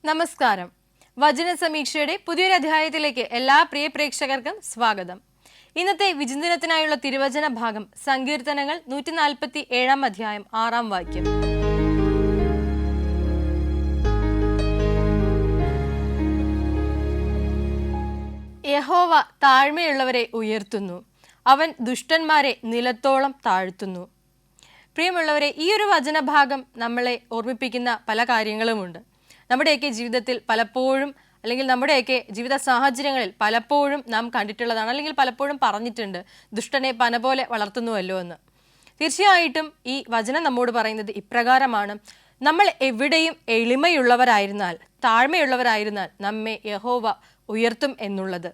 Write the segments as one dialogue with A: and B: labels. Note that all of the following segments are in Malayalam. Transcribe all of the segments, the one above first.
A: നമസ്കാരം. വചന സമീക്ഷയുടെ പുതിയൊരു അധ്യായത്തിലേക്ക് എല്ലാ പ്രിയ പ്രേക്ഷകർക്കും സ്വാഗതം. ഇന്നത്തെ വിചിന്തനത്തിനായുള്ള തിരുവചന ഭാഗം സങ്കീർത്തനങ്ങൾ 147 അധ്യായം 6 വാക്യം. യഹോവ താഴ്മയുള്ളവരെ ഉയർത്തുന്നു, അവൻ ദുഷ്ടന്മാരെ നിലത്തോളം താഴ്ത്തുന്നു. പ്രിയമുള്ളവരെ, ഈ ഒരു വചനഭാഗം നമ്മളെ ഓർമ്മിപ്പിക്കുന്ന പല കാര്യങ്ങളുമുണ്ട്. നമ്മുടെയൊക്കെ ജീവിതത്തിൽ പലപ്പോഴും അല്ലെങ്കിൽ നമ്മുടെയൊക്കെ ജീവിത സാഹചര്യങ്ങളിൽ പലപ്പോഴും നാം കണ്ടിട്ടുള്ളതാണ്, അല്ലെങ്കിൽ പലപ്പോഴും പറഞ്ഞിട്ടുണ്ട്, ദുഷ്ടനെ പന പോലെ വളർത്തുന്നുവല്ലോ എന്ന്. തീർച്ചയായിട്ടും ഈ വചനം നമ്മോട് പറയുന്നത് ഇപ്രകാരമാണ്: നമ്മൾ എവിടെയും എളിമയുള്ളവരായിരുന്നാൽ, താഴ്മയുള്ളവരായിരുന്നാൽ നമ്മെ യഹോവ ഉയർത്തും എന്നുള്ളത്.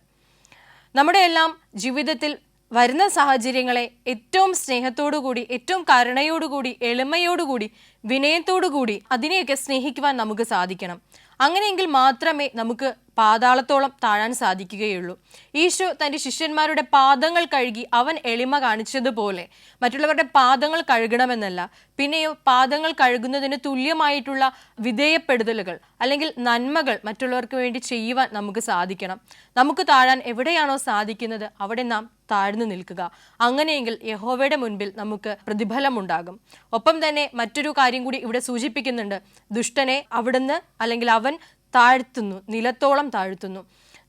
A: നമ്മുടെ എല്ലാം ജീവിതത്തിൽ വരുന്ന സാഹചര്യങ്ങളെ ഏറ്റവും സ്നേഹത്തോടുകൂടി, ഏറ്റവും കരുണയോടുകൂടി, എളിമയോടുകൂടി, വിനയത്തോടുകൂടി അതിനെയൊക്കെ സ്നേഹിക്കുവാൻ നമുക്ക് സാധിക്കണം. അങ്ങനെയെങ്കിൽ മാത്രമേ നമുക്ക് പാതാളത്തോളം താഴാൻ സാധിക്കുകയുള്ളൂ. ഈശോ തൻ്റെ ശിഷ്യന്മാരുടെ പാദങ്ങൾ കഴുകി അവൻ എളിമ കാണിച്ചതുപോലെ മറ്റുള്ളവരുടെ പാദങ്ങൾ കഴുകണമെന്നല്ല, പിന്നെയോ പാദങ്ങൾ കഴുകുന്നതിന് തുല്യമായിട്ടുള്ള വിധേയപ്പെടുത്തലുകൾ അല്ലെങ്കിൽ നന്മകൾ മറ്റുള്ളവർക്ക് വേണ്ടി ചെയ്യുവാൻ നമുക്ക് സാധിക്കണം. നമുക്ക് താഴാൻ എവിടെയാണോ സാധിക്കുന്നത് അവിടെ നാം താഴ്ന്നു നിൽക്കുക. അങ്ങനെയെങ്കിൽ യഹോവയുടെ മുൻപിൽ നമുക്ക് പ്രതിഫലമുണ്ടാകും. ഒപ്പം തന്നെ മറ്റൊരു കാര്യം കൂടി ഇവിടെ സൂചിപ്പിക്കുന്നുണ്ട്: ദുഷ്ടനെ അവിടുന്ന് അല്ലെങ്കിൽ അവൻ താഴ്ത്തുന്നു, നിലത്തോളം താഴ്ത്തുന്നു.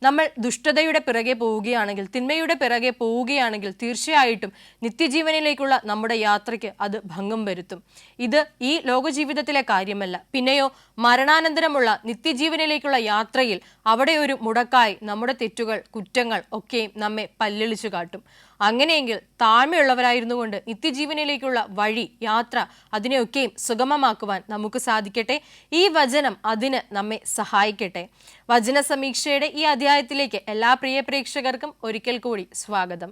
A: നമ്മൾ ദുഷ്ടതയുടെ പിറകെ പോവുകയാണെങ്കിൽ, തിന്മയുടെ പിറകെ പോവുകയാണെങ്കിൽ തീർച്ചയായിട്ടും നിത്യജീവനിലേക്കുള്ള നമ്മുടെ യാത്രയ്ക്ക് അത് ഭംഗം വരുത്തും. ഇത് ഈ ലോകജീവിതത്തിലെ കാര്യമല്ല, പിന്നെയോ മരണാനന്തരമുള്ള നിത്യജീവനിലേക്കുള്ള യാത്രയിൽ അവിടെ ഒരു മുടക്കായി നമ്മുടെ തെറ്റുകൾ, കുറ്റങ്ങൾ ഒക്കെയും നമ്മെ പല്ലിളിച്ചു കാട്ടും. അങ്ങനെയെങ്കിൽ താഴ്മയുള്ളവരായിരുന്നു കൊണ്ട് നിത്യജീവനിലേക്കുള്ള വഴി, യാത്ര, അതിനെയൊക്കെയും സുഗമമാക്കുവാൻ നമുക്ക് സാധിക്കട്ടെ. ഈ വചനം അതിന് നമ്മെ സഹായിക്കട്ടെ. വചന സമീക്ഷയുടെ ഈ അധ്യായത്തിലേക്ക് എല്ലാ പ്രിയ പ്രേക്ഷകർക്കും ഒരിക്കൽ കൂടി സ്വാഗതം.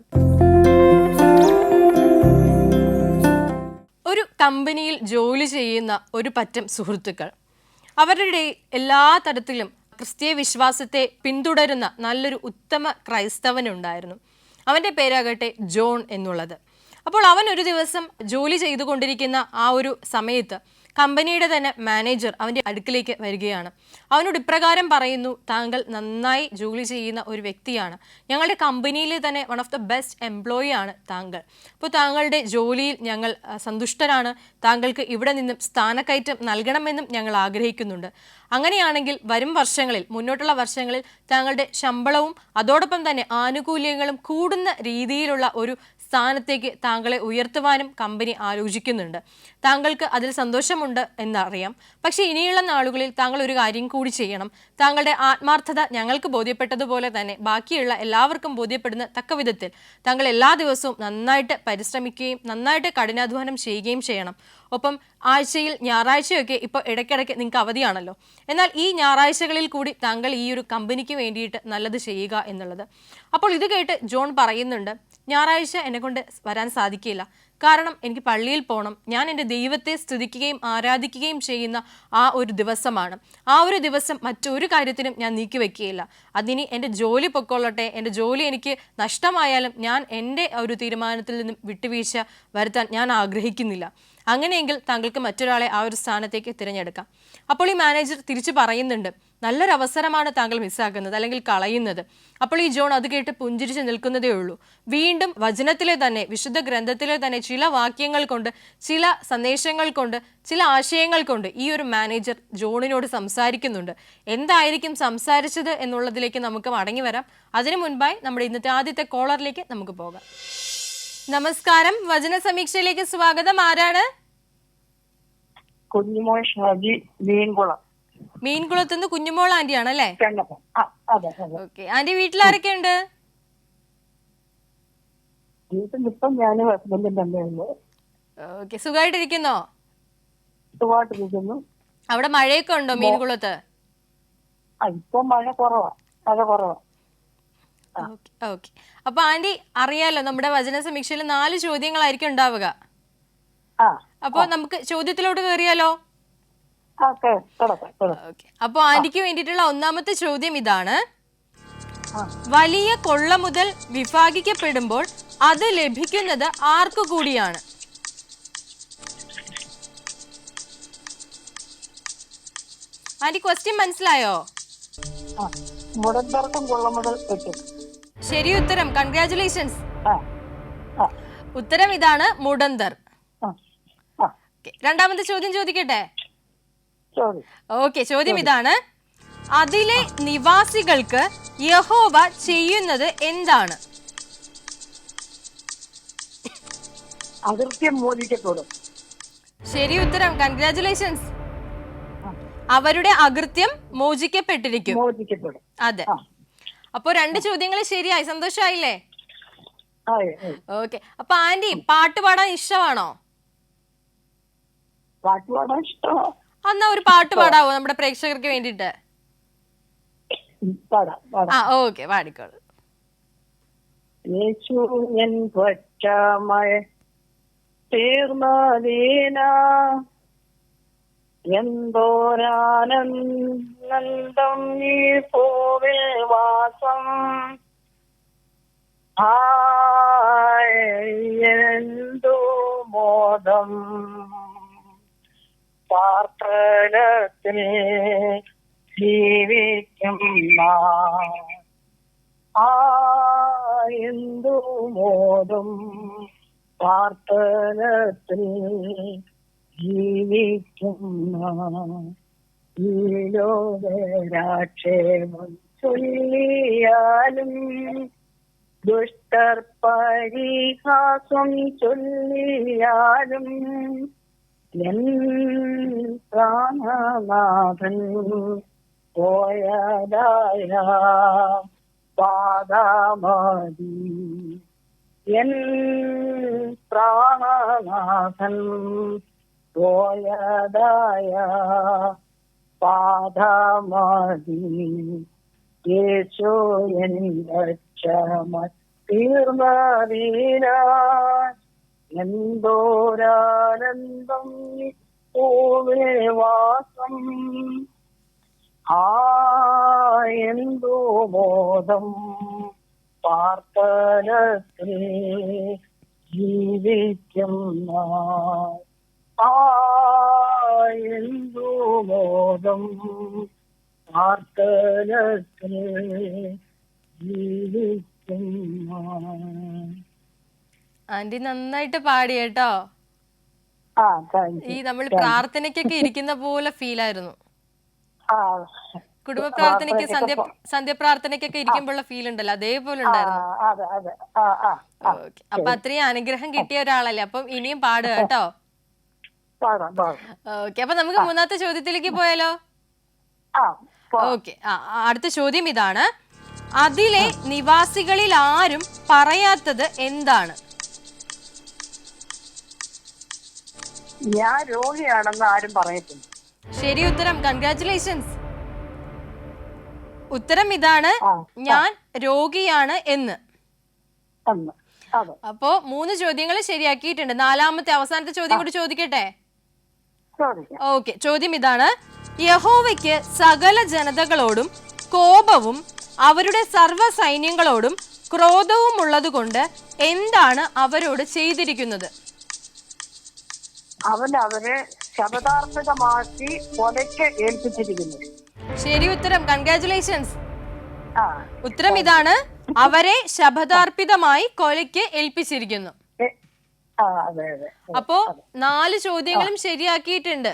A: ഒരു കമ്പനിയിൽ ജോലി ചെയ്യുന്ന ഒരു പറ്റം സുഹൃത്തുക്കൾ, അവരുടെ എല്ലാ തരത്തിലും ക്രിസ്തീയ വിശ്വാസത്തെ പിന്തുടരുന്ന നല്ലൊരു ഉത്തമ ക്രൈസ്തവനുണ്ടായിരുന്നു. അവൻ്റെ പേരാകട്ടെ ജോൺ എന്നുള്ളത്. അപ്പോൾ അവൻ ഒരു ദിവസം ജോലി ചെയ്തുകൊണ്ടിരിക്കുന്ന ആ ഒരു സമയത്ത് കമ്പനിയുടെ തന്നെ മാനേജർ അവൻ്റെ അടുക്കിലേക്ക് വരികയാണ്. അവനോട് ഇപ്രകാരം പറയുന്നു: താങ്കൾ നന്നായി ജോലി ചെയ്യുന്ന ഒരു വ്യക്തിയാണ്, ഞങ്ങളുടെ കമ്പനിയിലെ തന്നെ one of the best employee ആണ് താങ്കൾ. അപ്പോൾ താങ്കളുടെ ജോലിയിൽ ഞങ്ങൾ സന്തുഷ്ടരാണ്. താങ്കൾക്ക് ഇവിടെ നിന്നും സ്ഥാനക്കയറ്റം നൽകണമെന്നും ഞങ്ങൾ ആഗ്രഹിക്കുന്നുണ്ട്. അങ്ങനെയാണെങ്കിൽ വരും വർഷങ്ങളിൽ, മുന്നോട്ടുള്ള വർഷങ്ങളിൽ താങ്കളുടെ ശമ്പളവും അതോടൊപ്പം തന്നെ ആനുകൂല്യങ്ങളും കൂടുന്ന രീതിയിലുള്ള ഒരു സ്ഥാനത്തേക്ക് താങ്കളെ ഉയർത്തുവാനും കമ്പനി ആലോചിക്കുന്നുണ്ട്. താങ്കൾക്ക് അതിൽ സന്തോഷമുണ്ട് എന്നറിയാം. പക്ഷേ ഇനിയുള്ള നാളുകളിൽ താങ്കൾ ഒരു കാര്യം കൂടി ചെയ്യണം. താങ്കളുടെ ആത്മാർത്ഥത ഞങ്ങൾക്ക് ബോധ്യപ്പെട്ടതുപോലെ തന്നെ ബാക്കിയുള്ള എല്ലാവർക്കും ബോധ്യപ്പെടുന്ന തക്ക വിധത്തിൽ താങ്കൾ എല്ലാ ദിവസവും നന്നായിട്ട് പരിശ്രമിക്കുകയും നന്നായിട്ട് കഠിനാധ്വാനം ചെയ്യുകയും ചെയ്യണം. ഒപ്പം ആഴ്ചയിൽ ഞായറാഴ്ചയൊക്കെ ഇപ്പോൾ ഇടയ്ക്കിടയ്ക്ക് നിങ്ങൾക്ക് അവധിയാണല്ലോ, എന്നാൽ ഈ ഞായറാഴ്ചകളിൽ കൂടി താങ്കൾ ഈ ഒരു കമ്പനിക്ക് വേണ്ടിയിട്ട് നല്ലത് ചെയ്യുക എന്നുള്ളത്. അപ്പോൾ ഇത് കേട്ട് ജോൺ പറയുന്നുണ്ട്: ഞായറാഴ്ച എന്നെക്കൊണ്ട് വരാൻ സാധിക്കില്ല, കാരണം എനിക്ക് പള്ളിയിൽ പോകണം. ഞാൻ എൻ്റെ ദൈവത്തെ സ്തുതിക്കുകയും ആരാധിക്കുകയും ചെയ്യുന്ന ആ ഒരു ദിവസമാണ്. ആ ഒരു ദിവസം മറ്റൊരു കാര്യത്തിനും ഞാൻ നീക്കിവെക്കുകയില്ല. അതിനി എൻ്റെ ജോലി പൊക്കോളട്ടെ, എൻ്റെ ജോലി എനിക്ക് നഷ്ടമായാലും ഞാൻ എൻ്റെ ഒരു തീരുമാനത്തിൽ നിന്നും വിട്ടുവീഴ്ച വരുത്താൻ ഞാൻ ആഗ്രഹിക്കുന്നില്ല. അങ്ങനെയെങ്കിൽ താങ്കൾക്ക് മറ്റൊരാളെ ആ ഒരു സ്ഥാനത്തേക്ക് തിരഞ്ഞെടുക്കാം. അപ്പോൾ ഈ മാനേജർ തിരിച്ചു പറയുന്നുണ്ട്: നല്ലൊരു അവസരമാണ് താങ്കൾ മിസ്സാക്കുന്നത് അല്ലെങ്കിൽ കളയുന്നത്. അപ്പോൾ ഈ ജോൺ അത് കേട്ട് പുഞ്ചിരിച്ച് നിൽക്കുന്നതേ ഉള്ളൂ. വീണ്ടും വചനത്തിലെ തന്നെ, വിശുദ്ധ ഗ്രന്ഥത്തിലെ തന്നെ ചില വാക്യങ്ങൾ കൊണ്ട്, ചില സന്ദേശങ്ങൾ കൊണ്ട്, ചില ആശയങ്ങൾ കൊണ്ട് ഈ ഒരു മാനേജർ ജോണിനോട് സംസാരിക്കുന്നുണ്ട്. എന്തായിരിക്കും സംസാരിച്ചത് എന്നുള്ളതിലേക്ക് നമുക്ക് മടങ്ങി വരാം. അതിനു മുൻപായി നമ്മുടെ ഇന്നത്തെ ആദ്യത്തെ കോളറിലേക്ക് നമുക്ക് പോകാം. നമസ്കാരം, വചന സമീക്ഷയിലേക്ക് സ്വാഗതം. ആരാണ്?
B: കുഞ്ഞുമോൾ ഷാജി, മീൻകുളം.
A: മീൻകുളത്തുനിന്ന് കുഞ്ഞുമോൾ ആന്റി ആണല്ലേ? ഓക്കെ ആന്റി, വീട്ടിലാരൊക്കെ ഉണ്ട്?
B: വീട്ടിലിപ്പം ഞാനും ഹസ്ബൻഡും തന്നെ ഉള്ളു.
A: ഓക്കെ, സുഖമായിട്ടിരിക്കുന്നോ?
B: സുഖമായിട്ടിരിക്കുന്നു.
A: അവിടെ മഴയൊക്കെ ഉണ്ടോ മീൻകുളത്ത്?
B: ഇപ്പൊ മഴ കുറവാ.
A: ഓക്കെ. അപ്പൊ ആന്റി അറിയാലോ, നമ്മുടെ വചന സമീക്ഷയിൽ 4 ചോദ്യങ്ങളായിരിക്കും ഉണ്ടാവുക. അപ്പൊ നമുക്ക് ചോദ്യത്തിലോട്ട് കയറിയാലോ? അപ്പൊ ആന്റിക്ക് വേണ്ടിയിട്ടുള്ള ഒന്നാമത്തെ ചോദ്യം ഇതാണ്: വലിയ കൊള്ള മുതൽ വിഭാഗിക്കപ്പെടുമ്പോൾ അത് ലഭിക്കുന്നത് ആർക്കു കൂടിയാണ്? ആന്റി ക്വസ്റ്റ്യൻ മനസ്സിലായോ?
B: ആ മുടന്തർക്കം കൊള്ള മുതൽ കിട്ടും.
A: ശരി ഉത്തരം, കൺഗ്രാറ്റുലേഷൻസ്.
B: ആ ആ
A: ഉത്തരം ഇതാണ്, മുടന്തർ.
B: ആ ആ
A: രണ്ടാമത്തെ ചോദ്യം ചോദിക്കട്ടെ?
B: സോറി.
A: ഓക്കെ, ചോദ്യം ഇതാണ്, അതിലെ നിവാസികൾക്ക് യഹോവ ചെയ്യുന്നത് എന്താണ്?
B: അകൃത്യം മോചിക്കപ്പെടും.
A: ശരി ഉത്തരം, കൺഗ്രാറ്റുലേഷൻസ്. അവരുടെ അകൃത്യം മോചിക്കപ്പെട്ടിരിക്കും.
B: മോചിക്കപ്പെടും.
A: അതെ. അപ്പൊ 2 ചോദ്യങ്ങൾ ശരിയായി, സന്തോഷമായില്ലേ? ഓക്കെ. അപ്പൊ ആന്റി പാട്ട് പാടാൻ ഇഷ്ടമാണോ?
B: പാട്ട് പാടാൻ ഇഷ്ടമാ.
A: എന്നാ ഒരു പാട്ട് പാടാവോ നമ്മുടെ പ്രേക്ഷകർക്ക് വേണ്ടിട്ട്?
B: പാടാം പാടാം.
A: ആ ഓക്കെ, പാടിക്കോളൂ.
B: യേശു എൻ പച്ചമയ തീർന്നതീന എന്തോരാനന്ദം ഈ പൂവിൽ വാസം എന്തു മോദം പാർത്തലത്തിൽ ജീവിക്കുന്ന എന്തു മോദം പാർത്തലത്തിൽ ജീവിക്കുന്ന ഈ ലോകരാക്ഷേമം ചൊല്ലിയാലും ദുഷ്ടർ പരിഹാസം ചൊല്ലിയാലും എൻ പ്രാണനാഥൻ പോയതായ പാദമതി എൻ പ്രാണനാഥൻ പോയതായ പാദമതി യേശു എൻ രക്ഷമ തീർന്നതീന എന്തോരാനന്ദം പൂവേ വാസം എന്തു ബോധം പാർത്തലത്തിൽ ജീവിക്കുന്ന എന്തു ബോധം പാർത്തലത്തിൽ ജീവിക്കുന്ന.
A: ആന്റി നന്നായിട്ട് പാടി കേട്ടോ. ഈ നമ്മൾ പ്രാർത്ഥനയ്ക്കൊക്കെ ഇരിക്കുന്ന പോലെ ഫീൽ ആയിരുന്നു. കുടുംബ പ്രാർത്ഥനയ്ക്ക്, സന്ധ്യ പ്രാർത്ഥനയ്ക്കൊക്കെ ഇരിക്കുമ്പോഴുള്ള ഫീൽ ഉണ്ടല്ലോ, അതേപോലെ ഉണ്ടായിരുന്നു. അപ്പൊ അത്രയും അനുഗ്രഹം കിട്ടിയ ഒരാളല്ലേ, അപ്പം ഇനിയും പാടുക കേട്ടോ. ഓക്കെ, അപ്പൊ നമുക്ക് മൂന്നാമത്തെ ചോദ്യത്തിലേക്ക് പോയാലോ? ഓക്കെ, അടുത്ത ചോദ്യം ഇതാണ്, അതിലെ നിവാസികളിൽ ആരും പറയാത്തത് എന്താണ്?
B: ഞാൻ രോഗിയാണെന്ന് ആരും പറയത്തില്ല.
A: ശരി ഉത്തരം, കൺഗ്രാറ്റുലേഷൻസ്. ഉത്തരം ഇതാണ്, ഞാൻ രോഗിയാണ് എന്ന്. അപ്പോ 3 ചോദ്യങ്ങൾ ശരിയാക്കിയിട്ടുണ്ട്. നാലാമത്തെ അവസാനത്തെ ചോദ്യം കൂടി ചോദിക്കട്ടെ? ഓക്കെ, ചോദ്യം ഇതാണ്, യഹോവയ്ക്ക് സകല ജനതകളോടും കോപവും അവരുടെ സർവ്വ സൈന്യങ്ങളോടും ക്രോധവും ഉള്ളതുകൊണ്ട് എന്താണ് അവരോട് ചെയ്തിരിക്കുന്നത്?
B: അവൻ അവരെ ശപഥാർപ്പിതമാക്കി കൊലയ്ക്ക് ഏൽപ്പിച്ചിരിക്കുന്നു.
A: ശരി ഉത്തരം, കൺഗ്രാറ്റുലേഷൻസ്. ഉത്തരം ഇതാണ്, അവരെ ശപഥാർപ്പിതമായി കൊലയ്ക്ക് ഏൽപ്പിച്ചിരിക്കുന്നു. അപ്പോ 4 ചോദ്യങ്ങളും ശരിയാക്കിയിട്ടുണ്ട്.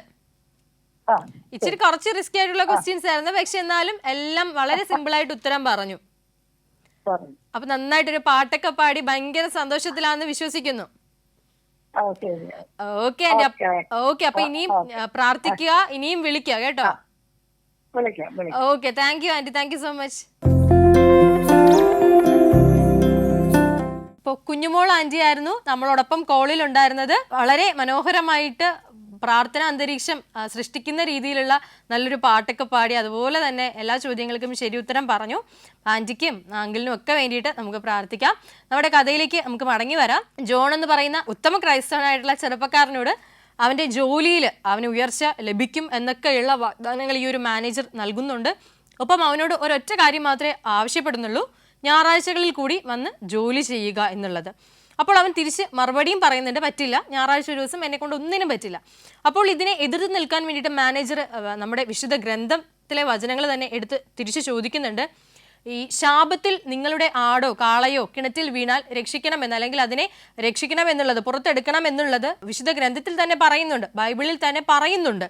A: ഇച്ചിരി കുറച്ച് റിസ്കി ആയിട്ടുള്ള ക്വസ്റ്റ്യൻസ് ആയിരുന്നു, പക്ഷെ എന്നാലും എല്ലാം വളരെ സിമ്പിൾ ആയിട്ട് ഉത്തരം പറഞ്ഞു. അപ്പൊ നന്നായിട്ടൊരു പാട്ടൊക്കെ പാടി ഭയങ്കര സന്തോഷത്തിലാണെന്ന് വിശ്വസിക്കുന്നു. Okay aunty. ഓക്കെ, അപ്പൊ ഇനിയും പ്രാർത്ഥിക്കുക, ഇനിയും വിളിക്കുക കേട്ടോ. Okay, thank you anti, thank you so much. ഇപ്പോൾ കുഞ്ഞുമോൾ ആന്റി ആയിരുന്നു നമ്മളോടൊപ്പം കോളിൽ ഉണ്ടായിരുന്നത്. വളരെ മനോഹരമായിട്ട് പ്രാർത്ഥന അന്തരീക്ഷം സൃഷ്ടിക്കുന്ന രീതിയിലുള്ള നല്ലൊരു പാട്ടൊക്കെ പാടി, അതുപോലെ തന്നെ എല്ലാ ചോദ്യങ്ങൾക്കും ശരി ഉത്തരം പറഞ്ഞു. ആന്റിക്കും അങ്കിളിനും ഒക്കെ വേണ്ടിയിട്ട് നമുക്ക് പ്രാർത്ഥിക്കാം. നമ്മുടെ കഥയിലേക്ക് നമുക്ക് മടങ്ങി വരാം. ജോൺ എന്ന് പറയുന്ന ഉത്തമ ക്രൈസ്തവനായിട്ടുള്ള ചെറുപ്പക്കാരനോട് അവൻ്റെ ജോലിയിൽ അവന് ഉയർച്ച ലഭിക്കും എന്നൊക്കെയുള്ള വാഗ്ദാനങ്ങൾ ഈ ഒരു മാനേജർ നൽകുന്നുണ്ട്. ഒപ്പം അവനോട് ഒരൊറ്റ കാര്യം മാത്രമേ ആവശ്യപ്പെടുന്നുള്ളൂ, ഞായറാഴ്ചകളിൽ കൂടി വന്ന് ജോലി ചെയ്യുക എന്നുള്ളത്. അപ്പോൾ അവൻ തിരിച്ച് മറുപടിയും പറയുന്നുണ്ട്, പറ്റില്ല, ഞായറാഴ്ച ഒരു ദിവസം എന്നെ കൊണ്ട് ഒന്നിനും പറ്റില്ല. അപ്പോൾ ഇതിനെ എതിർത്ത് നിൽക്കാൻ വേണ്ടിയിട്ട് മാനേജർ നമ്മുടെ വിശുദ്ധ ഗ്രന്ഥത്തിലെ വചനങ്ങൾ തന്നെ എടുത്ത് തിരിച്ചു ചോദിക്കുന്നുണ്ട്. ഈ ശാപത്തിൽ നിങ്ങളുടെ ആടോ കാളയോ കിണറ്റിൽ വീണാൽ രക്ഷിക്കണമെന്ന്, അല്ലെങ്കിൽ അതിനെ രക്ഷിക്കണം എന്നുള്ളത്, പുറത്തെടുക്കണം എന്നുള്ളത് വിശുദ്ധ ഗ്രന്ഥത്തിൽ തന്നെ പറയുന്നുണ്ട്, ബൈബിളിൽ തന്നെ പറയുന്നുണ്ട്.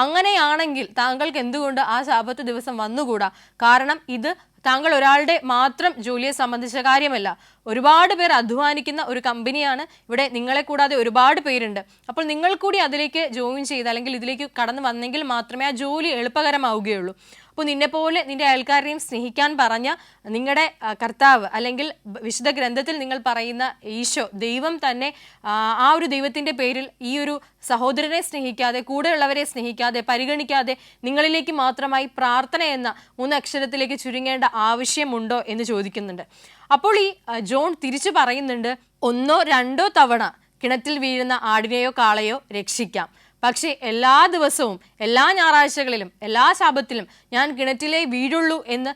A: അങ്ങനെയാണെങ്കിൽ താങ്കൾക്ക് എന്തുകൊണ്ട് ആ ശാപത്ത് ദിവസം വന്നുകൂടാ? കാരണം ഇത് താങ്കൾ ഒരാളുടെ മാത്രം ജോലിയെ സംബന്ധിച്ച കാര്യമല്ല. ഒരുപാട് പേർ അധ്വാനിക്കുന്ന ഒരു കമ്പനിയാണ്. ഇവിടെ നിങ്ങളെ കൂടാതെ ഒരുപാട് പേരുണ്ട്. അപ്പോൾ നിങ്ങൾ കൂടി അതിലേക്ക് ജോയിൻ ചെയ്ത് അല്ലെങ്കിൽ ഇതിലേക്ക് കടന്നു വന്നെങ്കിൽ മാത്രമേ ആ ജോലി എളുപ്പകരമാവുകയുള്ളൂ. അപ്പോൾ നിന്നെപ്പോലെ നിന്റെ അയൽക്കാരെയും സ്നേഹിക്കാൻ പറഞ്ഞ നിങ്ങളുടെ കർത്താവ്, അല്ലെങ്കിൽ വിശുദ്ധ ഗ്രന്ഥത്തിൽ നിങ്ങൾ പറയുന്ന ഈശോ, ദൈവം തന്നെ, ആ ഒരു ദൈവത്തിൻ്റെ പേരിൽ ഈ ഒരു സഹോദരനെ സ്നേഹിക്കാതെ, കൂടെയുള്ളവരെ സ്നേഹിക്കാതെ, പരിഗണിക്കാതെ നിങ്ങളിലേക്ക് മാത്രമായി പ്രാർത്ഥന എന്ന 3 അക്ഷരത്തിലേക്ക് ചുരുങ്ങേണ്ട ആവശ്യമുണ്ടോ എന്ന് ചോദിക്കുന്നുണ്ട്. അപ്പോൾ ഈ ജോൺ തിരിച്ചു പറയുന്നുണ്ട്, 1 2 തവണ കിണറ്റിൽ വീഴുന്ന ആടിനെയോ കാളയോ രക്ഷിക്കാം, പക്ഷേ എല്ലാ ദിവസവും, എല്ലാ ഞായറാഴ്ചകളിലും, എല്ലാ ശാബത്തിലും ഞാൻ കിണറ്റിലേ വീഴുള്ളൂ എന്ന്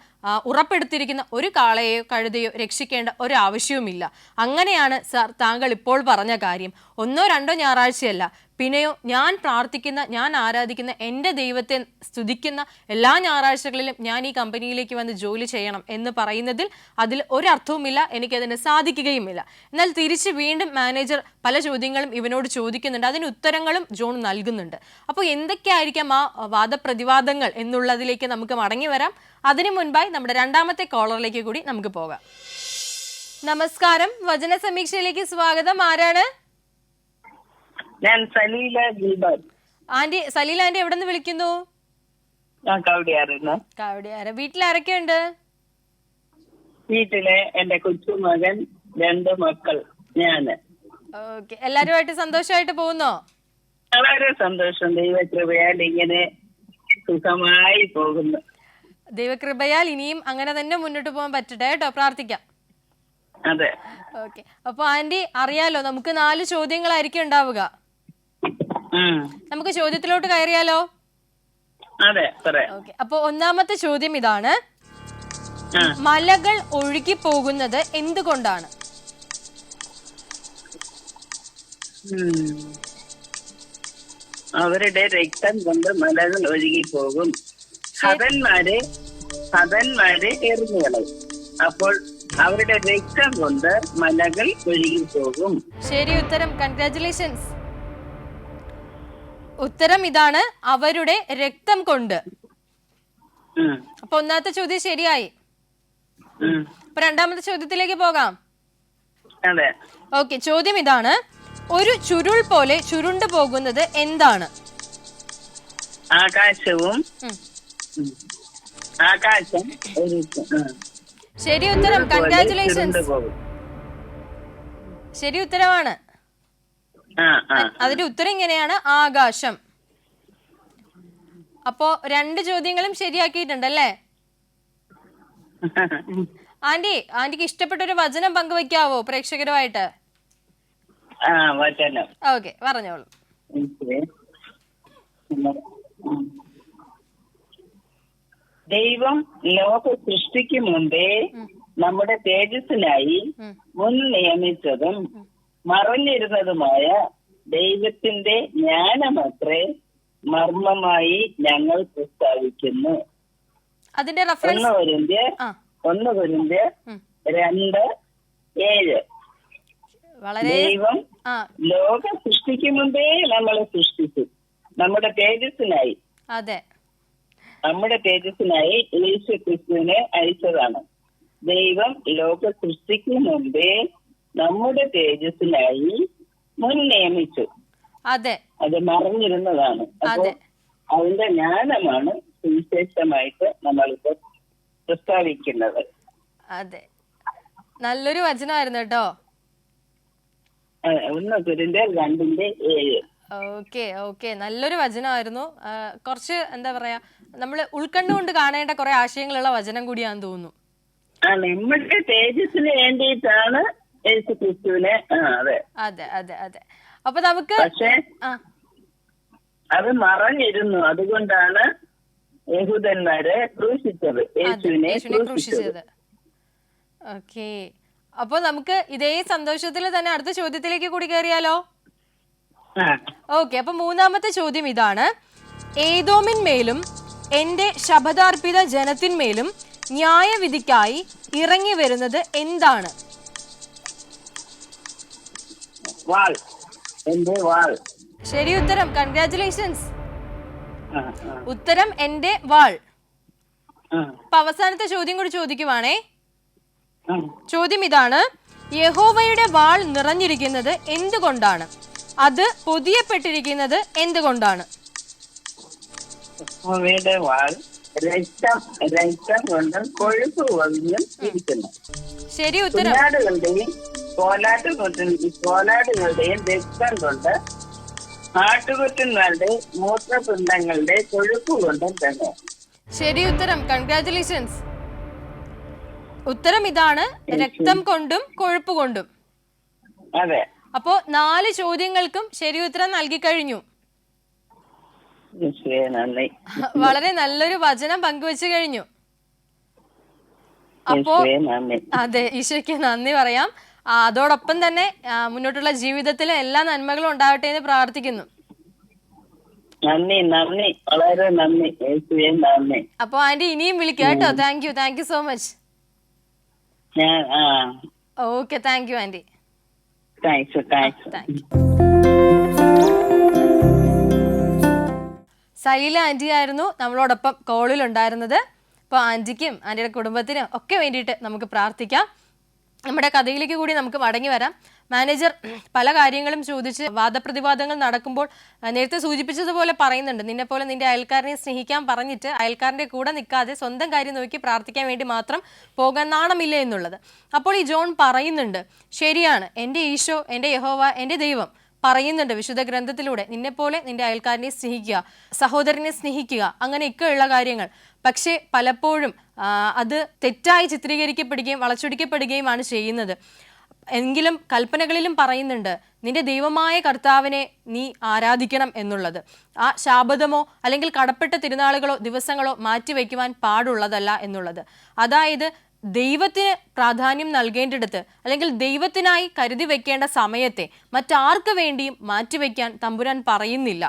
A: ഉറപ്പെടുത്തിയിരിക്കുന്ന ഒരു കാളയോ കഴുതയോ രക്ഷിക്കേണ്ട ഒരാവശ്യവുമില്ല. അങ്ങനെയാണ് സാർ താങ്കൾ ഇപ്പോൾ പറഞ്ഞ കാര്യം. 1 2 ഞായറാഴ്ചയല്ല, പിന്നെയോ ഞാൻ പ്രാർത്ഥിക്കുന്ന, ഞാൻ ആരാധിക്കുന്ന എൻ്റെ ദൈവത്തെ സ്തുതിക്കുന്ന എല്ലാ ഞായറാഴ്ചകളിലും ഞാൻ ഈ കമ്പനിയിലേക്ക് വന്ന് ജോലി ചെയ്യണം എന്ന് പറയുന്നതിൽ അതിൽ ഒരർത്ഥവുമില്ല, എനിക്കതിന് സാധിക്കുകയുമില്ല. എന്നാൽ തിരിച്ച് വീണ്ടും മാനേജർ പല ചോദ്യങ്ങളും ഇവനോട് ചോദിക്കുന്നുണ്ട്, അതിന് ഉത്തരങ്ങളും ജോൺ നൽകുന്നുണ്ട്. അപ്പോൾ എന്തൊക്കെയായിരിക്കാം ആ വാദപ്രതിവാദങ്ങൾ എന്നുള്ളതിലേക്ക് നമുക്ക് മടങ്ങി വരാം. അതിനു മുൻപായി നമ്മുടെ രണ്ടാമത്തെ കോളറിലേക്ക് കൂടി നമുക്ക് പോകാം. നമസ്കാരം, വചന സമീക്ഷയിലേക്ക് സ്വാഗതം. ആരാണ്?
B: ഞാൻ Saleela Gilbert.
A: Aunty, Saleela aunty എവിടെ നിന്ന് വിളിക്കുന്നു?
B: ഞാൻ കവടിയാറുന്നു.
A: കവടിയാറ്. വീട്ടിലാരൊക്കെയുണ്ട്?
B: വീട്ടിലെ എന്റെ കൊച്ചുമകൻ, 2 മക്കൾ, ഞാന്.
A: ഓക്കെ, എല്ലാരുമായിട്ട് സന്തോഷമായിട്ട് പോകുന്നോ?
B: വളരെ സന്തോഷം. ദൈവകൃപയാൽ ഇങ്ങനെ സുഖമായി പോകുന്നു.
A: ദൈവകൃപയാൽ ഇനിയും അങ്ങനെ തന്നെ മുന്നോട്ട് പോകാൻ പറ്റട്ടെ കേട്ടോ, പ്രാർത്ഥിക്കാം.
B: അതെ.
A: ഓക്കെ, അപ്പൊ ആന്റി അറിയാലോ, നമുക്ക് 4 ചോദ്യങ്ങളായിരിക്കും ഉണ്ടാവുക. നമുക്ക് ചോദ്യത്തിലോട്ട് കയറിയാലോ?
B: അതെ.
A: ഓക്കെ, അപ്പൊ ഒന്നാമത്തെ ചോദ്യം ഇതാണ്, മലകൾ ഒഴുകി പോകുന്നത് എന്തുകൊണ്ടാണ്?
B: അവരുടെ രക്തം കൊണ്ട് മലകൾ ഒഴുകി പോകും. ഹതന്മാരെ എറിഞ്ഞു കളയും. അപ്പോൾ അവരുടെ രക്തം കൊണ്ട് മലകൾ ഒഴുകി പോകും.
A: ശരി ഉത്തരം, കൺഗ്രാറ്റുലേഷൻസ്. ഉത്തരം ഇതാണ്, അവരുടെ രക്തം കൊണ്ട്. അപ്പൊ ഒന്നാമത്തെ ചോദ്യം ശരിയായി. അപ്പൊ രണ്ടാമത്തെ ചോദ്യത്തിലേക്ക് പോകാം.
B: അതെ.
A: ഓക്കെ, ചോദ്യം ഇതാണ്, ഒരു ചുരുൾ പോലെ ചുരുണ്ടു പോകുന്നത് എന്താണ്?
B: ആകാശം.
A: ശരി ഉത്തരം, കൺഗ്രാറ്റുലേഷൻസ്. ശരി ഉത്തരവാണ്. അതിന്റെ ഉത്തരം ഇങ്ങനെയാണ്, ആകാശം. അപ്പോ 2 ചോദ്യങ്ങളും ശരിയാക്കിയിട്ടുണ്ടല്ലേ? ആന്റിക്ക് ഇഷ്ടപ്പെട്ട ഒരു വചനം പങ്കുവെക്കാവോ പ്രേക്ഷകരുമായിട്ട്? ഓക്കെ, പറഞ്ഞോളൂ.
B: ദൈവം ലോക സൃഷ്ടിക്ക് മുമ്പേ നമ്മുടെ തേജസ്സിനായി മുൻ നിയമിച്ചതും മറഞ്ഞിരുന്നതുമായ ദൈവത്തിന്റെ ജ്ഞാനമത്രേ മർമ്മമായി ഞങ്ങൾ പ്രസ്താവിക്കുന്നു.
A: അതിന്റെ റെഫറൻസ്
B: 1 കൊരിന്ത്യർ 2:7. ദൈവം ലോക സൃഷ്ടിക്ക് മുമ്പേ നമ്മളെ സൃഷ്ടിച്ചു നമ്മുടെ തേജസ്സിനായി.
A: അതെ,
B: നമ്മുടെ തേജസ്സിനായി യേശു ക്രിസ്തുവിനെ അയച്ചതാണ്. ദൈവം ലോക സൃഷ്ടിക്ക് മുമ്പേ നമ്മുടെ തേജസ്സിനായി മുൻ നിയമിച്ചു.
A: അതെ,
B: അത് മറഞ്ഞിരുന്നതാണ്. അപ്പൊ അതിന്റെ ജ്ഞാനമാണ് സുവിശേഷമായിട്ട് നമ്മളിപ്പോ പ്രസ്താവിക്കുന്നത്.
A: അതെ, നല്ലൊരു വചനമായിരുന്നു കേട്ടോ.
B: 1 കൊരിന്ത്യർ 2:7.
A: ഓക്കെ, നല്ലൊരു വചനമായിരുന്നു. കുറച്ച് എന്താ പറയാ, നമ്മൾ ഉൾക്കണ്ടുകൊണ്ട് കാണേണ്ട കുറെ ആശയങ്ങളുള്ള വചനം കൂടിയാന്ന് തോന്നുന്നു.
B: നമ്മുടെ തേജസ്സിന് വേണ്ടിയിട്ടാണ് യേശു ക്രിസ്തുവിനെ.
A: അതെ. അപ്പൊ നമുക്ക്
B: പക്ഷേ അത് മറഞ്ഞിരുന്നു, അതുകൊണ്ടാണ് യഹൂദന്മാരെ ക്രൂശിച്ചത്, യേശുവിനെ ക്രൂശിച്ചത്.
A: ഓക്കെ, അപ്പോൾ നമുക്ക് ഇതേ സന്തോഷത്തിൽ തന്നെ അടുത്ത ചോദ്യത്തിലേക്ക് കൂടി കയറിയാലോ? ഓക്കെ, അപ്പൊ മൂന്നാമത്തെ ചോദ്യം ഇതാണ്. ഏദോമിന്മേലും എന്റെ ശപഥാർപ്പിത ജനത്തിന്മേലും ന്യായവിധിക്കായി ഇറങ്ങി വരുന്നത് എന്താണ്? ശരി ഉത്തരം, കൺഗ്രാറ്റുലേഷൻസ്. ഉത്തരം എന്റെ വാൾ. അപ്പൊ അവസാനത്തെ ചോദ്യം കൂടി ചോദിക്കുവാണേ. ചോദ്യം ഇതാണ്. യഹോവയുടെ വാൾ നിറഞ്ഞിരിക്കുന്നത് എന്തുകൊണ്ടാണ്? അത് പൊതിയപ്പെട്ടിരിക്കുന്നത് എന്തുകൊണ്ടാണ്? ശരി ഉത്തരം.
B: കോലാടുകളുടെയും രക്തം കൊണ്ട് ആട്ടുകൊറ്റന്മാരുടെ മൂത്രപിണ്ഡങ്ങളുടെ കൊഴുപ്പ് കൊണ്ടും തന്നെ.
A: ശരി ഉത്തരം, കൺഗ്രാറ്റുലേഷൻസ്. ഉത്തരം ഇതാണ്, രക്തം കൊണ്ടും കൊഴുപ്പ് കൊണ്ടും.
B: അതെ.
A: അപ്പോ 4 ചോദ്യങ്ങൾക്കും ശരി ഉത്തരം നൽകി കഴിഞ്ഞു. വളരെ നല്ലൊരു വചനം പങ്കുവെച്ചു കഴിഞ്ഞു. അപ്പോ അതെ, ഈശോയ്ക്ക് നന്ദി പറയാം. അതോടൊപ്പം തന്നെ മുന്നോട്ടുള്ള ജീവിതത്തിൽ എല്ലാ നന്മകളും ഉണ്ടാവട്ടെ എന്ന് പ്രാർത്ഥിക്കുന്നു.
B: വളരെ നന്ദി.
A: അപ്പൊ ആന്റി ഇനിയും വിളിക്കുക കേട്ടോ. Thank you so much. Okay, thank you aunty. Saleela aunty ആയിരുന്നു നമ്മളോടൊപ്പം കോളിൽ ഉണ്ടായിരുന്നത്. അപ്പോൾ ആന്റിക്കും ആന്റിയുടെ കുടുംബത്തിനും ഒക്കെ വേണ്ടിയിട്ട് നമുക്ക് പ്രാർത്ഥിക്കാം. നമ്മുടെ കഥയിലേക്ക് കൂടി നമുക്ക് മടങ്ങി വരാം. മാനേജർ പല കാര്യങ്ങളും ചോദിച്ച് വാദപ്രതിവാദങ്ങൾ നടക്കുമ്പോൾ നേരത്തെ സൂചിപ്പിച്ചതുപോലെ പറയുന്നുണ്ട്, നിന്നെ പോലെ നിന്റെ അയൽക്കാരനെ സ്നേഹിക്കാൻ പറഞ്ഞിട്ട് അയൽക്കാരൻ്റെ കൂടെ നിൽക്കാതെ സ്വന്തം കാര്യം നോക്കി പ്രാർത്ഥിക്കാൻ വേണ്ടി മാത്രം പോകാൻ നാണമില്ല എന്നുള്ളത്. അപ്പോൾ ഈ ജോൺ പറയുന്നുണ്ട്, ശരിയാണ്, എൻ്റെ ഈശോ, എൻ്റെ യഹോവ, എൻ്റെ ദൈവം പറയുന്നുണ്ട് വിശുദ്ധ ഗ്രന്ഥത്തിലൂടെ, നിന്നെപ്പോലെ നിന്റെ അയൽക്കാരനെ സ്നേഹിക്കുക, സഹോദരനെ സ്നേഹിക്കുക, അങ്ങനെയൊക്കെയുള്ള കാര്യങ്ങൾ. പക്ഷേ പലപ്പോഴും അത് തെറ്റായി ചിത്രീകരിക്കപ്പെടുകയും വളച്ചൊടിക്കപ്പെടുകയുമാണ് ചെയ്യുന്നത്. എങ്കിലും കൽപ്പനകളിലും പറയുന്നുണ്ട്, നിന്റെ ദൈവമായ കർത്താവിനെ നീ ആരാധിക്കണം എന്നുള്ളത്. ആ ശാബതമോ അല്ലെങ്കിൽ കടപ്പെട്ട തിരുനാളുകളോ ദിവസങ്ങളോ മാറ്റിവെക്കുവാൻ പാടുള്ളതല്ല എന്നുള്ളത്. അതായത് ദൈവത്തിന് പ്രാധാന്യം നൽകേണ്ടിടത്ത് അല്ലെങ്കിൽ ദൈവത്തിനായി കരുതി വെക്കേണ്ട സമയത്തെ മറ്റാർക്ക് വേണ്ടിയും മാറ്റിവെക്കാൻ തമ്പുരാൻ പറയുന്നില്ല.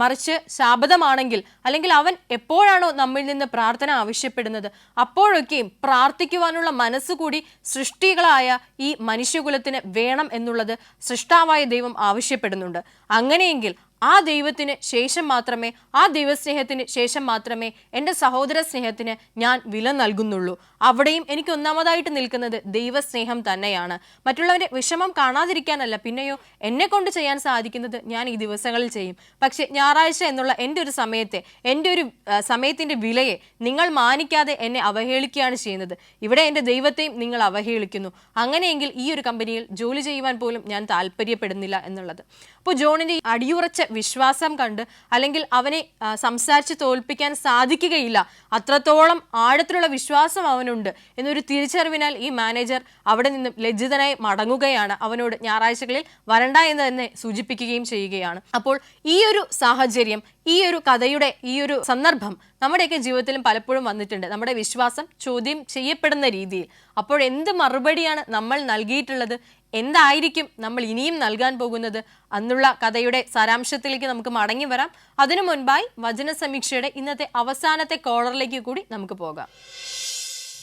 A: മറിച്ച് ശാബതമാണെങ്കിൽ അല്ലെങ്കിൽ അവൻ എപ്പോഴാണോ നമ്മിൽ നിന്ന് പ്രാർത്ഥന ആവശ്യപ്പെടുന്നത് അപ്പോഴൊക്കെയും പ്രാർത്ഥിക്കുവാനുള്ള മനസ്സുകൂടി സൃഷ്ടികളായ ഈ മനുഷ്യകുലത്തിന് വേണം എന്നുള്ളത് സൃഷ്ടാവായ ദൈവം ആവശ്യപ്പെടുന്നുണ്ട്. അങ്ങനെയെങ്കിൽ ആ ദൈവത്തിന് ശേഷം മാത്രമേ, ആ ദൈവസ്നേഹത്തിന് ശേഷം മാത്രമേ എൻ്റെ സഹോദര സ്നേഹത്തിന് ഞാൻ വില നൽകുന്നുള്ളൂ. അവിടെയും എനിക്ക് ഒന്നാമതായിട്ട് നിൽക്കുന്നത് ദൈവസ്നേഹം തന്നെയാണ്. മറ്റുള്ളവരുടെ വിഷമം കാണാതിരിക്കാനല്ല, പിന്നെയോ എന്നെ കൊണ്ട് ചെയ്യാൻ സാധിക്കുന്നത് ഞാൻ ഈ ദിവസങ്ങളിൽ ചെയ്യും. പക്ഷെ ഞായറാഴ്ച എന്നുള്ള എൻ്റെ ഒരു സമയത്തെ, എൻ്റെ ഒരു സമയത്തിൻ്റെ വിലയെ നിങ്ങൾ മാനിക്കാതെ എന്നെ അവഹേളിക്കുകയാണ് ചെയ്യുന്നത്. ഇവിടെ എൻ്റെ ദൈവത്തെയും നിങ്ങൾ അവഹേളിക്കുന്നു. അങ്ങനെയെങ്കിൽ ഈ ഒരു കമ്പനിയിൽ ജോലി ചെയ്യുവാൻ പോലും ഞാൻ താല്പര്യപ്പെടുന്നില്ല എന്നുള്ളത്. അപ്പോൾ ജോണിൻ്റെ അടിയുറച്ച വിശ്വാസം കണ്ട് അല്ലെങ്കിൽ അവനെ സംസാരിച്ച് തോൽപ്പിക്കാൻ സാധിക്കുകയില്ല, അത്രത്തോളം ആഴത്തിലുള്ള വിശ്വാസം അവനുണ്ട് എന്നൊരു തിരിച്ചറിവിനാൽ ഈ മാനേജർ അവിടെ നിന്നും ലജ്ജിതനായി മടങ്ങുകയാണ്. അവനോട് ഞായറാഴ്ചകളിൽ വരണ്ട എന്ന് തന്നെ സൂചിപ്പിക്കുകയും ചെയ്യുകയാണ്. അപ്പോൾ ഈ ഒരു സാഹചര്യം, ഈ ഒരു കഥയുടെ ഈ ഒരു സന്ദർഭം നമ്മുടെയൊക്കെ ജീവിതത്തിലും പലപ്പോഴും വന്നിട്ടുണ്ട്, നമ്മുടെ വിശ്വാസം ചോദ്യം ചെയ്യപ്പെടുന്ന രീതിയിൽ. അപ്പോൾ എന്ത് മറുപടിയാണ് നമ്മൾ നൽകിയിട്ടുള്ളത്, എന്തായിരിക്കും നമ്മൾ ഇനിയും നൽകാൻ പോകുന്നത് എന്നുള്ള കഥയുടെ സാരാംശത്തിലേക്ക് നമുക്ക് മടങ്ങി വരാം. അതിനു മുൻപായി വചന സമീക്ഷയുടെ ഇന്നത്തെ അവസാനത്തെ കോളറിലേക്ക് കൂടി നമുക്ക് പോകാം.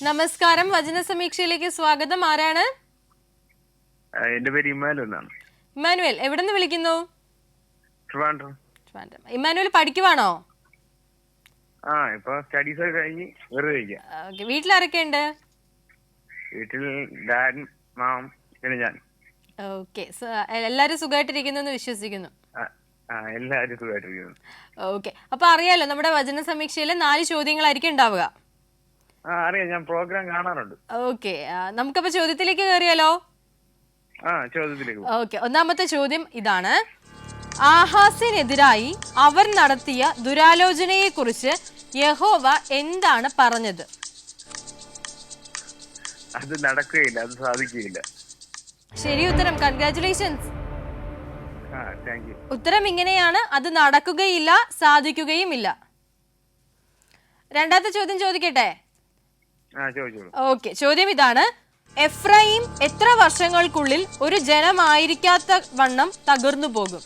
A: നമസ്കാരം, വചന സമീക്ഷയിലേക്ക് സ്വാഗതം. ആരാണ്?
C: എന്റെ പേര് ഇമ്മാനുവൽ എന്നാണ്.
A: ഇമ്മാനുവൽ, എവിടെ നിന്ന് വിളിക്കുന്നു?
C: ട്രിവാൻഡ്രം.
A: ഇമ്മാനുവൽ പഠിക്കുവാണോ?
C: ഇപ്പൊ സ്റ്റഡീസ് ഒക്കെ കഴിഞ്ഞ് വെറുതെ ഇരിക്കുക.
A: വീട്ടിലാരൊക്കെ ഉണ്ട്?
C: വീട്ടിൽ ഡാഡ്, മാം, പിന്നെ ഞാൻ.
A: ഓക്കെ, എല്ലാരും സുഖമായിട്ടിരിക്കുന്നു എന്ന് വിശ്വസിക്കുന്നു.
C: എല്ലാവരും സുഖമായിട്ടിരിക്കുന്നു.
A: ഓക്കെ, അപ്പൊ അറിയാലോ നമ്മുടെ വചന സമീക്ഷയിൽ 4 ചോദ്യങ്ങളായിരിക്കും ഉണ്ടാവുക.
C: അറിയാം, ഞാൻ പ്രോഗ്രാം കാണാറുണ്ട്.
A: ഓക്കെ, നമുക്കപ്പോ ചോദ്യത്തിലേക്ക് കയറിയാലോ?
C: ചോദ്യത്തിലേക്ക്.
A: ഓക്കെ, ഒന്നാമത്തെ ചോദ്യം ഇതാണ്. ആഹാസിനെതിരായി അവർ നടത്തിയ ദുരാലോചനയെ കുറിച്ച് യഹോവ എന്താണ് പറഞ്ഞത്?
C: അത് നടക്കുകയില്ല, അത് സാധിക്കുകയില്ല.
A: ശരി ഉത്തരം, കൺഗ്രാറ്റുലേഷൻസ്.
C: Thank you.
A: ഉത്തരം ഇങ്ങനെയാണ്, അത് നടക്കുകയില്ല, സാധിക്കുകയും ഇല്ല. രണ്ടാമത്തെ ചോദ്യം ചോദിക്കട്ടെ?
C: ചോദിച്ചോളൂ.
A: ഓക്കെ, ചോദ്യം ഇതാണ്. എഫ്രൈം എത്ര വർഷങ്ങൾക്കുള്ളിൽ ഒരു ജനമായിരിക്കാത്ത വണ്ണം തകർന്നു പോകും?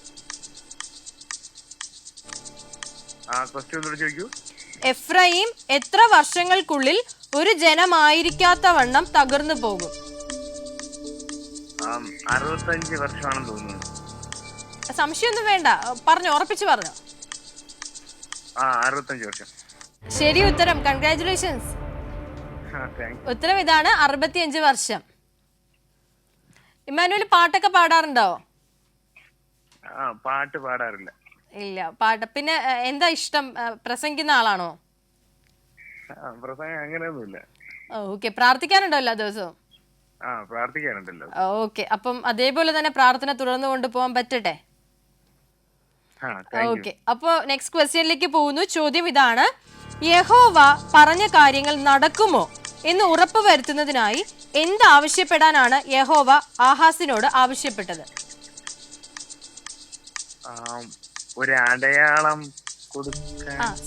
C: ക്വസ്റ്റ്യൻ ഒന്നുകൂടെ ചോദിക്കൂ.
A: എഫ്രൈം എത്ര വർഷങ്ങൾക്കുള്ളിൽ ഒരു ജനമായിരിക്കാത്ത വണ്ണം തകർന്നു പോകും?
C: 65 വർഷമാണെന്ന് തോന്നുന്നു.
A: സംശയമൊന്നും വേണ്ട, പറഞ്ഞു, ഉറപ്പിച്ചു പറഞ്ഞു.
C: 65 വർഷം.
A: ശരി ഉത്തരം, കൺഗ്രാറ്റുലേഷൻസ്. ഉത്തരം ഇതാണ്, 65 വർഷം. ഇമ്മാനുവൽ പാട്ടൊക്കെ പാടാറുണ്ടോ?
C: പാട്ട് പാടാറില്ല.
A: ഇല്ല, പാട്ട്. പിന്നെ എന്താ ഇഷ്ടം, പ്രസംഗിക്കുന്ന ആളാണോ?
C: പ്രസംഗം അങ്ങനെയൊന്നുമില്ല.
A: ഓക്കെ, പ്രാർത്ഥിക്കാനുണ്ടോ എല്ലാ ദിവസവും?
C: പ്രാർത്ഥിക്കാനുണ്ടല്ലോ.
A: ഓക്കെ, അപ്പം അതേപോലെ തന്നെ പ്രാർത്ഥന തുടർന്നു കൊണ്ടുപോകാൻ പറ്റട്ടെ. ഓക്കെ, അപ്പോ നെക്സ്റ്റ് ക്വസ്റ്റ്യനിലേക്ക് പോകുന്നു. ചോദ്യം ഇതാണ്, യഹോവ പറഞ്ഞ കാര്യങ്ങൾ നടക്കുമോ എന്ന് ഉറപ്പ് വരുത്തുന്നതിനായി എന്ത് ആവശ്യപ്പെടാനാണ് യഹോവ ആഹാസിനോട് ആവശ്യപ്പെട്ടത്?
C: ഒരു അടയാളം.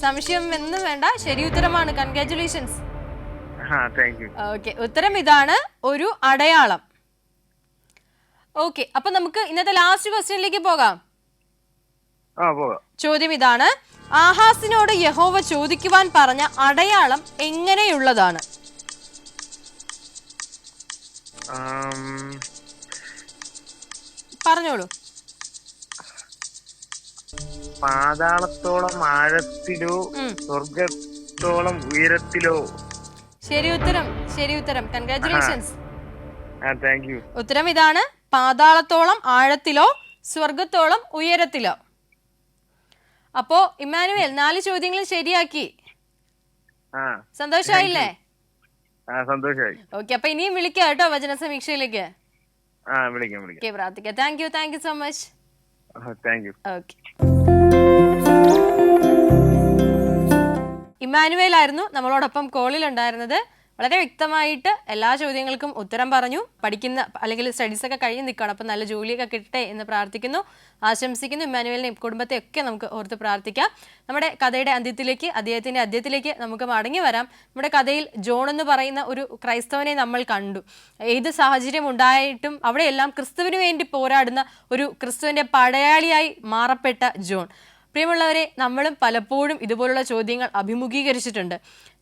A: സംശയം ഒന്നും വേണ്ട, ശരി ഉത്തരമാണ്. കൺഗ്രാറ്റുലേഷൻസ്. ഓക്കെ, ഉത്തരം ഇതാണ്, ഒരു അടയാളം. ഓക്കെ, അപ്പൊ നമുക്ക് ഇന്നത്തെ ലാസ്റ്റ് ക്വസ്റ്റ്യനിലേക്ക് പോകാം. ചോദ്യം ഇതാണ്, ആഹാസിനോട് യഹോവ ചോദിക്കുവാൻ പറഞ്ഞ അടയാളം എങ്ങനെയുള്ളതാണ്? പറഞ്ഞോളൂ.
C: പാതാളത്തോളം ആഴത്തിലോ സ്വർഗത്തോളം ഉയരത്തിലോ?
A: ശരി ഉത്തരം, ശരി ഉത്തരം. കൺഗ്രാറ്റുലേഷൻസ്. ഉത്തരം ഇതാണ്, പാതാളത്തോളം ആഴത്തിലോ സ്വർഗത്തോളം ഉയരത്തിലോ. അപ്പോ ഇമ്മാനുവേൽ 4 ചോദ്യങ്ങൾ ശരിയാക്കി. സന്തോഷായില്ലേ?
C: സന്തോഷമായി.
A: ഓക്കെ, അപ്പൊ ഇനിയും വിളിക്കാം കേട്ടോ വചന സമീക്ഷയിലേക്ക്.
C: വിളിക്കാം.
A: പ്രാർത്ഥിക്കാം. Thank you so much. Okay, Immanuel ആയിരുന്നു നമ്മളോടൊപ്പം കോളിൽ ഉണ്ടായിരുന്നത്. വളരെ വ്യക്തമായിട്ട് എല്ലാ ചോദ്യങ്ങൾക്കും ഉത്തരം പറഞ്ഞു. പഠിക്കുന്ന അല്ലെങ്കിൽ സ്റ്റഡീസ് ഒക്കെ കഴിഞ്ഞ് നിൽക്കണം. അപ്പം നല്ല ജോലിയൊക്കെ കിട്ടട്ടെ എന്ന് പ്രാർത്ഥിക്കുന്നു, ആശംസിക്കുന്നു. ഇമ്മാനുവേലിനെയും കുടുംബത്തെ ഒക്കെ നമുക്ക് ഓർത്ത് പ്രാർത്ഥിക്കാം. നമ്മുടെ കഥയുടെ അദ്ദേഹത്തിന്റെ അധ്യായത്തിലേക്ക് നമുക്ക് മടങ്ങി വരാം. നമ്മുടെ കഥയിൽ ജോൺ എന്ന് പറയുന്ന ഒരു ക്രൈസ്തവനെ നമ്മൾ കണ്ടു. ഏത് സാഹചര്യം ഉണ്ടായിട്ടും അവിടെയെല്ലാം ക്രിസ്തുവിന് വേണ്ടി പോരാടുന്ന ഒരു ക്രിസ്തുവിന്റെ പടയാളിയായി മാറപ്പെട്ട ജോൺ. പ്രിയമുള്ളവരെ, നമ്മളും പലപ്പോഴും ഇതുപോലുള്ള ചോദ്യങ്ങൾ അഭിമുഖീകരിച്ചിട്ടുണ്ട്.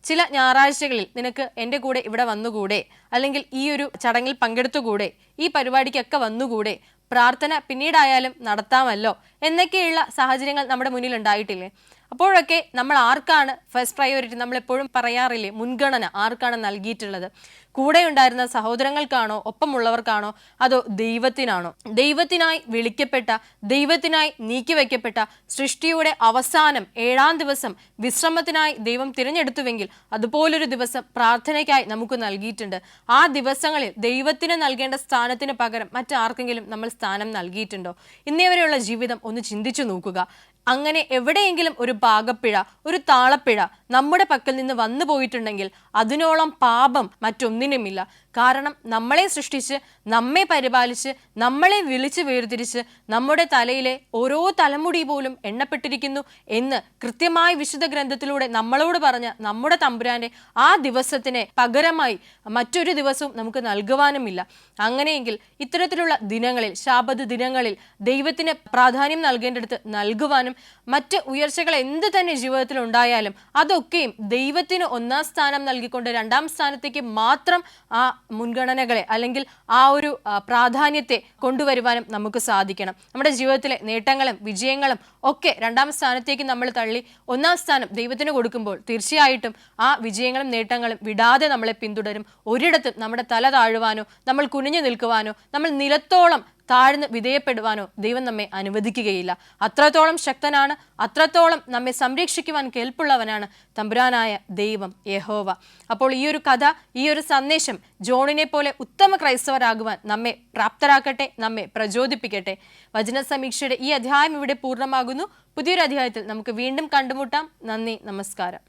A: ചില ഞായറാഴ്ചകളിൽ നിനക്ക് എൻ്റെ കൂടെ ഇവിടെ വന്നുകൂടെ, അല്ലെങ്കിൽ ഈ ഒരു ചടങ്ങിൽ പങ്കെടുത്തുകൂടെ, ഈ പരിപാടിക്കൊക്കെ വന്നുകൂടെ, പ്രാർത്ഥന പിന്നീടായാലും നടത്താമല്ലോ എന്നൊക്കെയുള്ള സാഹചര്യങ്ങൾ നമ്മുടെ മുന്നിൽ ഉണ്ടായിട്ടില്ലേ? അപ്പോഴൊക്കെ നമ്മൾ ആർക്കാണ് ഫസ്റ്റ് പ്രയോറിറ്റി? നമ്മളെപ്പോഴും പറയാറില്ലേ, മുൻഗണന ആർക്കാണ് നൽകിയിട്ടുള്ളത്? കൂടെ ഉണ്ടായിരുന്ന സഹോദരങ്ങൾക്കാണോ, ഒപ്പമുള്ളവർക്കാണോ, അതോ ദൈവത്തിനാണോ? ദൈവത്തിനായി വിളിക്കപ്പെട്ട, ദൈവത്തിനായി നീക്കിവെക്കപ്പെട്ട സൃഷ്ടിയുടെ അവസാനം 7-ാം ദിവസം വിശ്രമത്തിനായി ദൈവം തിരഞ്ഞെടുത്തുവെങ്കിൽ അതുപോലൊരു ദിവസം പ്രാർത്ഥനയ്ക്കായി നമുക്ക് നൽകിയിട്ടുണ്ട്. ആ ദിവസങ്ങളിൽ ദൈവത്തിന് നൽകേണ്ട സ്ഥാനത്തിന് പകരം മറ്റാർക്കെങ്കിലും നമ്മൾ സ്ഥാനം നൽകിയിട്ടുണ്ടോ? ഇന്നേവരെയുള്ള ജീവിതം ഒന്ന് ചിന്തിച്ചു നോക്കുക. അങ്ങനെ എവിടെയെങ്കിലും ഒരു പാകപ്പിഴ, ഒരു താളപ്പിഴ നമ്മുടെ പക്കൽ നിന്ന് വന്നു പോയിട്ടുണ്ടെങ്കിൽ അതിനോളം പാപം മറ്റൊന്നിനുമില്ല. കാരണം നമ്മളെ സൃഷ്ടിച്ച്, നമ്മെ പരിപാലിച്ച്, നമ്മളെ വിളിച്ച് വേർതിരിച്ച് നമ്മുടെ തലയിലെ ഓരോ തലമുടി പോലും എണ്ണപ്പെട്ടിരിക്കുന്നു എന്ന് കൃത്യമായി വിശുദ്ധ ഗ്രന്ഥത്തിലൂടെ നമ്മളോട് പറഞ്ഞ നമ്മുടെ തമ്പുരാന്റെ ആ ദിവസത്തിന് പകരമായി മറ്റൊരു ദിവസവും നമുക്ക് നൽകുവാനുമില്ല. അങ്ങനെയെങ്കിൽ ഇത്തരത്തിലുള്ള ദിനങ്ങളിൽ, ശാബത്ത് ദിനങ്ങളിൽ ദൈവത്തിന് പ്രാധാന്യം നൽകേണ്ടടുത്ത് നൽകുവാനും, മറ്റ് ഉയർച്ചകൾ എന്ത് തന്നെ ജീവിതത്തിൽ ഉണ്ടായാലും അതൊക്കെയും ദൈവത്തിന് 1-ാം സ്ഥാനം നൽകിക്കൊണ്ട് 2-ാം സ്ഥാനത്തേക്ക് മാത്രം ആ മുൻഗണനകളെ അല്ലെങ്കിൽ ആ ഒരു പ്രാധാന്യത്തെ കൊണ്ടുവരുവാനും നമുക്ക് സാധിക്കണം. നമ്മുടെ ജീവിതത്തിലെ നേട്ടങ്ങളും വിജയങ്ങളും ഒക്കെ 2-ാം സ്ഥാനത്തേക്ക് നമ്മൾ തള്ളി 1-ാം സ്ഥാനം ദൈവത്തിന് കൊടുക്കുമ്പോൾ തീർച്ചയായിട്ടും ആ വിജയങ്ങളും നേട്ടങ്ങളും വിടാതെ നമ്മളെ പിന്തുടരും. ഒരിടത്തും നമ്മുടെ തല താഴുവാനോ, നമ്മൾ കുനിഞ്ഞു നിൽക്കുവാനോ, നമ്മൾ നിലത്തോളം താഴ്ന്ന് വിധേയപ്പെടുവാനോ ദൈവം നമ്മെ അനുവദിക്കുകയില്ല. അത്രത്തോളം ശക്തനാണ്, അത്രത്തോളം നമ്മെ സംരക്ഷിക്കുവാൻ കേൾപ്പുള്ളവനാണ് തമ്പുരാനായ ദൈവം യഹോവ. അപ്പോൾ ഈ ഒരു കഥ, ഈ ഒരു സന്ദേശം ജോണിനെ പോലെ ഉത്തമ ക്രൈസ്തവരാകുവാൻ നമ്മെ പ്രാപ്തരാക്കട്ടെ, നമ്മെ പ്രചോദിപ്പിക്കട്ടെ. വചന സമീക്ഷയുടെ ഈ അധ്യായം ഇവിടെ പൂർണ്ണമാകുന്നു. പുതിയൊരു അധ്യായത്തിൽ നമുക്ക് വീണ്ടും കണ്ടുമുട്ടാം. നന്ദി, നമസ്കാരം.